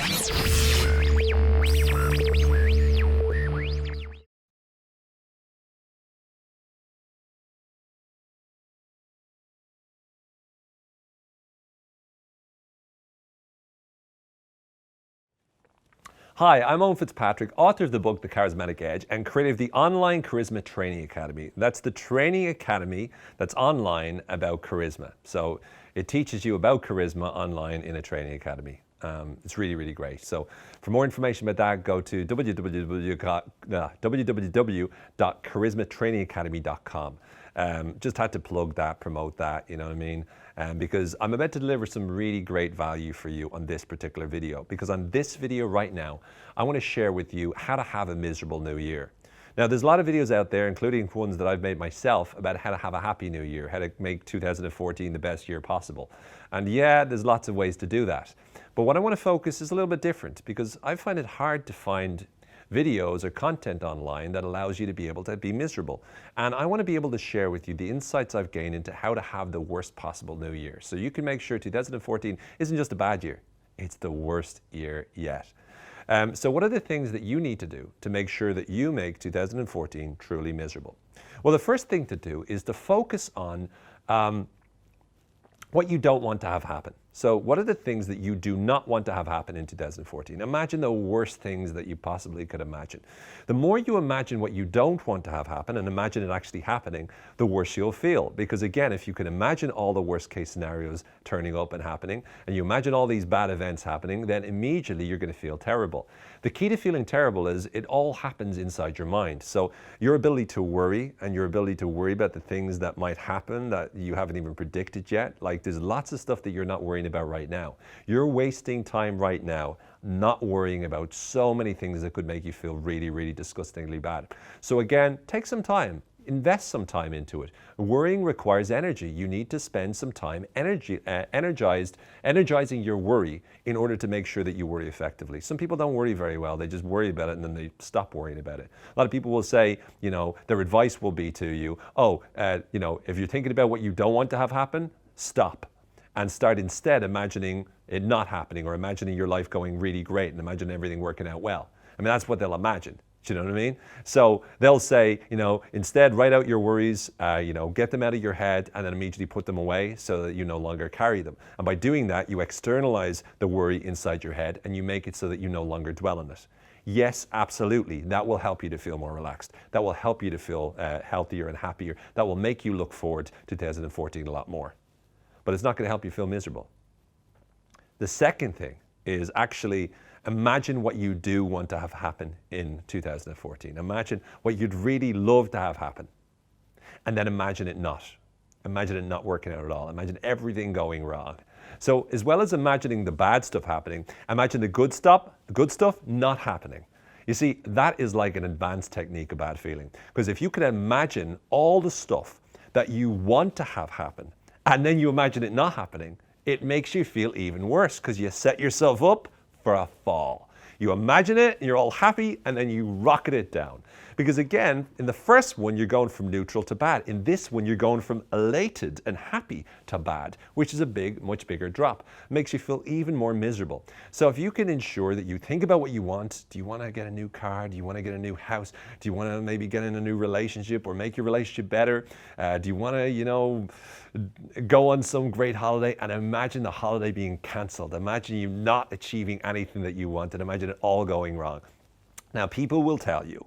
Hi, I'm Owen Fitzpatrick, author of the book, The Charismatic Edge, and creator of the online Charisma Training Academy. That's the training academy that's online about charisma. So it teaches you about charisma online in a training academy. It's really, really great. So for more information about that, go to www.charismatrainingacademy.com. Just had to plug that, promote that, you know what I mean? Because I'm about to deliver some really great value for you on this particular video. Because on this video right now, I want to share with you how to have a miserable new year. Now, there's a lot of videos out there, including ones that I've made myself, about how to have a happy new year, how to make 2014 the best year possible. And yeah, there's lots of ways to do that. But what I want to focus is a little bit different, because I find it hard to find videos or content online that allows you to be able to be miserable. And I want to be able to share with you the insights I've gained into how to have the worst possible new year. So you can make sure 2014 isn't just a bad year, it's the worst year yet. So what are the things that you need to do to make sure that you make 2014 truly miserable? Well, the first thing to do is to focus on what you don't want to have happen. So what are the things that you do not want to have happen in 2014? Imagine the worst things that you possibly could imagine. The more you imagine what you don't want to have happen and imagine it actually happening, the worse you'll feel. Because again, if you can imagine all the worst case scenarios turning up and happening, and you imagine all these bad events happening, then immediately you're going to feel terrible. The key to feeling terrible is it all happens inside your mind. So your ability to worry and your ability to worry about the things that might happen that you haven't even predicted yet, like there's lots of stuff that you're not worrying about right now. You're wasting time right now not worrying about so many things that could make you feel really, really disgustingly bad. So again, take some time. Invest some time into it. Worrying requires energy. You need to spend some time energizing your worry in order to make sure that you worry effectively. Some people don't worry very well. They just worry about it and then they stop worrying about it. A lot of people will say, you know, their advice will be to you, you know, if you're thinking about what you don't want to have happen, stop. And start instead imagining it not happening, or imagining your life going really great and imagine everything working out well. I mean, that's what they'll imagine. Do you know what I mean? So they'll say, you know, instead write out your worries, you know, get them out of your head and then immediately put them away so that you no longer carry them. And by doing that, you externalize the worry inside your head and you make it so that you no longer dwell on it. Yes, absolutely. That will help you to feel more relaxed. That will help you to feel healthier and happier. That will make you look forward to 2014 a lot more. But it's not going to help you feel miserable. The second thing is actually imagine what you do want to have happen in 2014. Imagine what you'd really love to have happen. And then imagine it not. Imagine it not working out at all. Imagine everything going wrong. So as well as imagining the bad stuff happening, imagine the good stuff not happening. You see, that is like an advanced technique of bad feeling. Because if you can imagine all the stuff that you want to have happen, and then you imagine it not happening, it makes you feel even worse because you set yourself up for a fall. You imagine it, and you're all happy, and then you rocket it down. Because again, in the first one, you're going from neutral to bad. In this one, you're going from elated and happy to bad, which is a much bigger drop. It makes you feel even more miserable. So if you can ensure that you think about what you want, do you want to get a new car? Do you want to get a new house? Do you want to maybe get in a new relationship or make your relationship better? Do you want to, you know, go on some great holiday, and imagine the holiday being canceled. Imagine you not achieving anything that you want, and imagine it all going wrong. Now, people will tell you,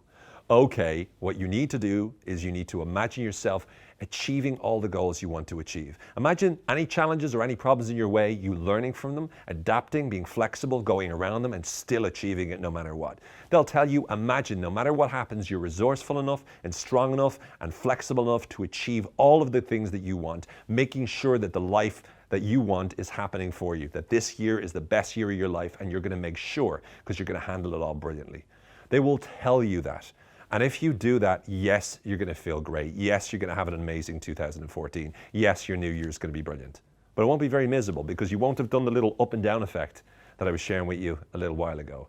okay, what you need to do is you need to imagine yourself achieving all the goals you want to achieve. Imagine any challenges or any problems in your way, you learning from them, adapting, being flexible, going around them, and still achieving it no matter what. They'll tell you, imagine no matter what happens, you're resourceful enough and strong enough and flexible enough to achieve all of the things that you want, making sure that the life that you want is happening for you, that this year is the best year of your life, and you're going to make sure, because you're going to handle it all brilliantly. They will tell you that. And if you do that, yes, you're going to feel great. Yes, you're going to have an amazing 2014. Yes, your new year is going to be brilliant. But it won't be very miserable because you won't have done the little up and down effect that I was sharing with you a little while ago.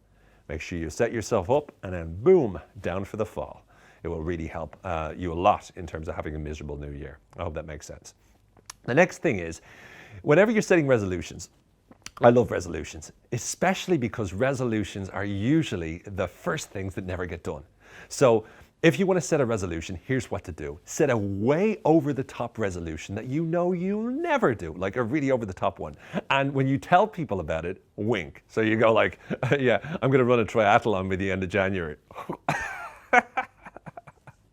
Make sure you set yourself up and then boom, down for the fall. It will really help you a lot in terms of having a miserable new year. I hope that makes sense. The next thing is, whenever you're setting resolutions, I love resolutions, especially because resolutions are usually the first things that never get done. So if you want to set a resolution, here's what to do. Set a way over the top resolution that you know you'll never do, like a really over the top one. And when you tell people about it, wink. So you go like, yeah, I'm going to run a triathlon by the end of January.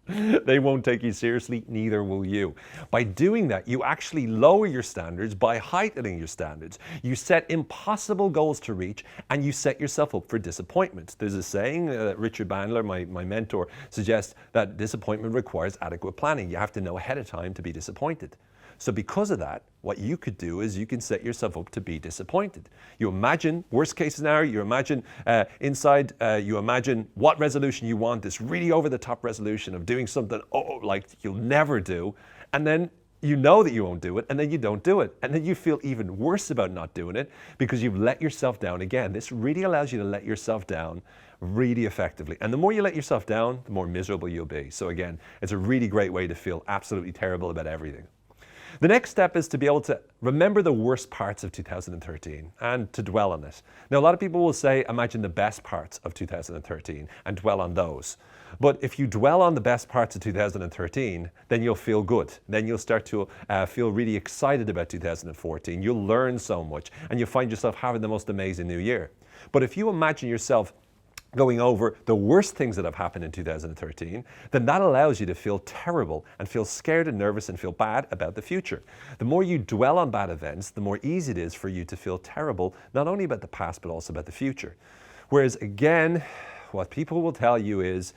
They won't take you seriously, neither will you. By doing that, you actually lower your standards by heightening your standards. You set impossible goals to reach, and you set yourself up for disappointment. There's a saying that Richard Bandler, my mentor, suggests that disappointment requires adequate planning. You have to know ahead of time to be disappointed. So because of that, what you could do is you can set yourself up to be disappointed. You imagine, worst case scenario, you imagine you imagine what resolution you want, this really over the top resolution of doing something like you'll never do, and then you know that you won't do it, and then you don't do it. And then you feel even worse about not doing it because you've let yourself down again. This really allows you to let yourself down really effectively. And the more you let yourself down, the more miserable you'll be. So again, it's a really great way to feel absolutely terrible about everything. The next step is to be able to remember the worst parts of 2013 and to dwell on it. Now, a lot of people will say, imagine the best parts of 2013 and dwell on those. But if you dwell on the best parts of 2013, then you'll feel good. Then you'll start to feel really excited about 2014. You'll learn so much and you'll find yourself having the most amazing new year. But if you imagine yourself going over the worst things that have happened in 2013, then that allows you to feel terrible and feel scared and nervous and feel bad about the future. The more you dwell on bad events, the more easy it is for you to feel terrible, not only about the past, but also about the future. Whereas again, what people will tell you is,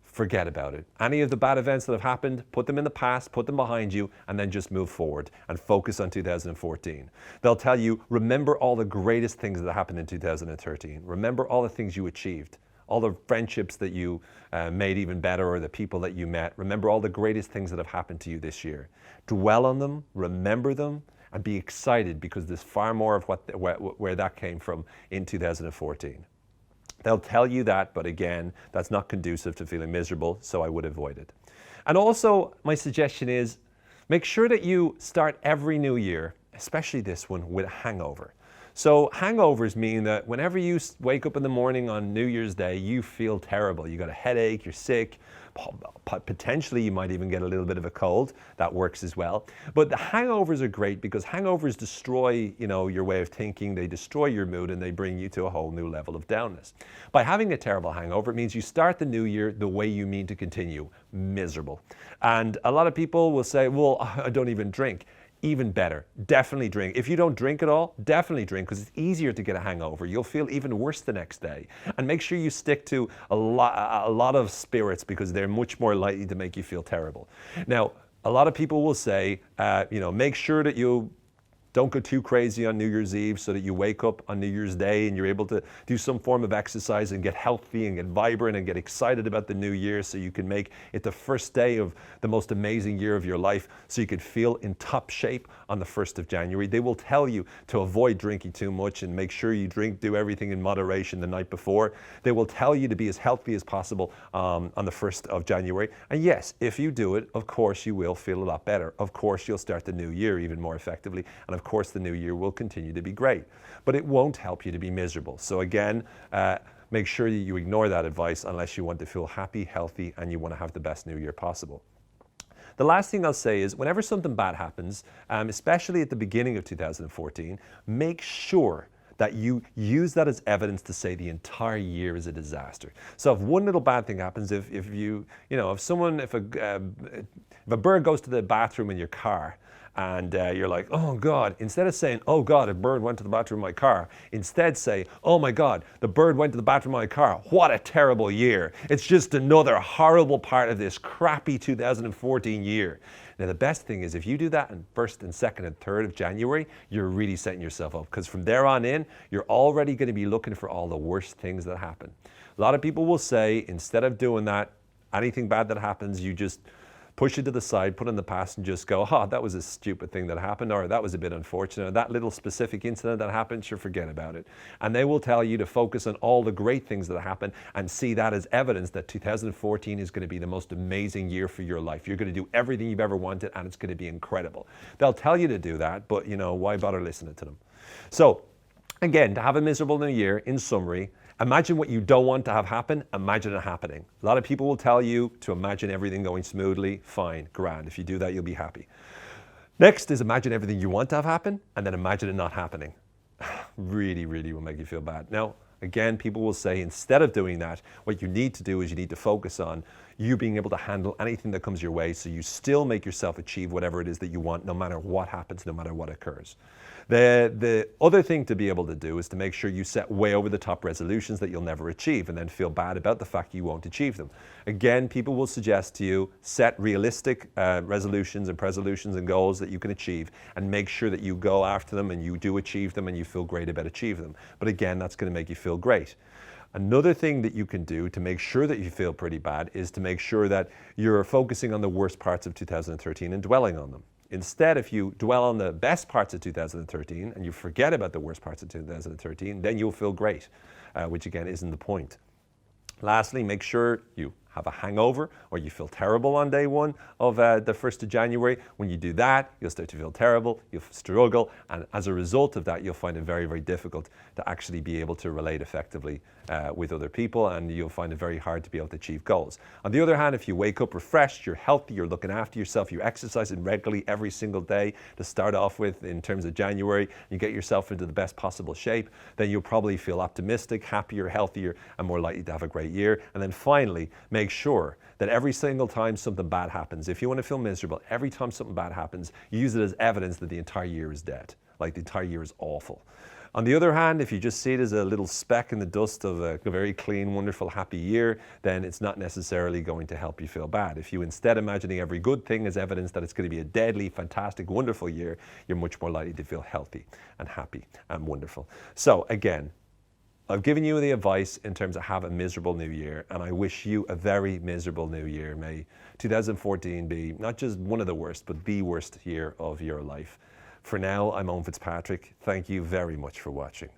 forget about it. Any of the bad events that have happened, put them in the past, put them behind you, and then just move forward and focus on 2014. They'll tell you, remember all the greatest things that happened in 2013. Remember all the things you achieved, all the friendships that you made even better, or the people that you met. Remember all the greatest things that have happened to you this year. Dwell on them, remember them, and be excited because there's far more of where that came from in 2014. They'll tell you that, but again, that's not conducive to feeling miserable, so I would avoid it. And also, my suggestion is, make sure that you start every new year, especially this one, with a hangover. So hangovers mean that whenever you wake up in the morning on New Year's Day, you feel terrible. You got a headache, you're sick, potentially you might even get a little bit of a cold. That works as well. But the hangovers are great because hangovers destroy, your way of thinking, they destroy your mood, and they bring you to a whole new level of downness. By having a terrible hangover, it means you start the new year the way you mean to continue, miserable. And a lot of people will say, well, I don't even drink. Even better, definitely drink. If you don't drink at all, definitely drink because it's easier to get a hangover. You'll feel even worse the next day. And make sure you stick to a lot of spirits because they're much more likely to make you feel terrible. Now, a lot of people will say, make sure that you don't go too crazy on New Year's Eve so that you wake up on New Year's Day and you're able to do some form of exercise and get healthy and get vibrant and get excited about the new year so you can make it the first day of the most amazing year of your life so you could feel in top shape on the 1st of January. They will tell you to avoid drinking too much and make sure you do everything in moderation the night before. They will tell you to be as healthy as possible on the 1st of January. And yes, if you do it, of course you will feel a lot better. Of course you'll start the new year even more effectively. And of course the new year will continue to be great, but it won't help you to be miserable. So again, make sure that you ignore that advice unless you want to feel happy, healthy, and you want to have the best new year possible. The last thing I'll say is whenever something bad happens, especially at the beginning of 2014, make sure that you use that as evidence to say the entire year is a disaster. So if one little bad thing happens, if a bird goes to the bathroom in your car, and you're like, oh God, instead of saying, oh God, a bird went to the bathroom in my car, instead say, oh my God, the bird went to the bathroom in my car. What a terrible year. It's just another horrible part of this crappy 2014 year. Now the best thing is if you do that on 1st and 2nd and 3rd of January, you're really setting yourself up because from there on in, you're already going to be looking for all the worst things that happen. A lot of people will say, instead of doing that, anything bad that happens, you just push it to the side, put it in the past and just go, that was a stupid thing that happened, or that was a bit unfortunate, or that little specific incident that happened, sure, forget about it. And they will tell you to focus on all the great things that happen and see that as evidence that 2014 is going to be the most amazing year for your life. You're going to do everything you've ever wanted and it's going to be incredible. They'll tell you to do that, but why bother listening to them? So Again, to have a miserable new year, in summary, imagine what you don't want to have happen, imagine it happening. A lot of people will tell you to imagine everything going smoothly, fine, grand. If you do that, you'll be happy. Next is imagine everything you want to have happen, and then imagine it not happening. Really, really will make you feel bad. Now, again, people will say instead of doing that, what you need to do is you need to focus on you being able to handle anything that comes your way so you still make yourself achieve whatever it is that you want, no matter what happens, no matter what occurs. The other thing to be able to do is to make sure you set way over the top resolutions that you'll never achieve and then feel bad about the fact you won't achieve them. Again, people will suggest to you set realistic resolutions and presolutions and goals that you can achieve and make sure that you go after them and you do achieve them and you feel great about achieving them. But again, that's going to make you feel great. Another thing that you can do to make sure that you feel pretty bad is to make sure that you're focusing on the worst parts of 2013 and dwelling on them. Instead, if you dwell on the best parts of 2013 and you forget about the worst parts of 2013, then you'll feel great, which again isn't the point. Lastly, make sure you have a hangover or you feel terrible on day one of the 1st of January. When you do that, you'll start to feel terrible, you'll struggle, and as a result of that, you'll find it very, very difficult to actually be able to relate effectively with other people, and you'll find it very hard to be able to achieve goals. On the other hand, if you wake up refreshed, you're healthy, you're looking after yourself, you're exercising regularly every single day to start off with in terms of January, you get yourself into the best possible shape, then you'll probably feel optimistic, happier, healthier, and more likely to have a great year. And then finally, make sure that every single time something bad happens, if you want to feel miserable, every time something bad happens, you use it as evidence that the entire year is dead, like the entire year is awful. On the other hand, if you just see it as a little speck in the dust of a very clean, wonderful, happy year, then it's not necessarily going to help you feel bad. If you instead imagining every good thing as evidence that it's going to be a deadly, fantastic, wonderful year, you're much more likely to feel healthy and happy and wonderful. So again, I've given you the advice in terms of have a miserable new year, and I wish you a very miserable new year. May 2014 be not just one of the worst, but the worst year of your life. For now, I'm Owen Fitzpatrick. Thank you very much for watching.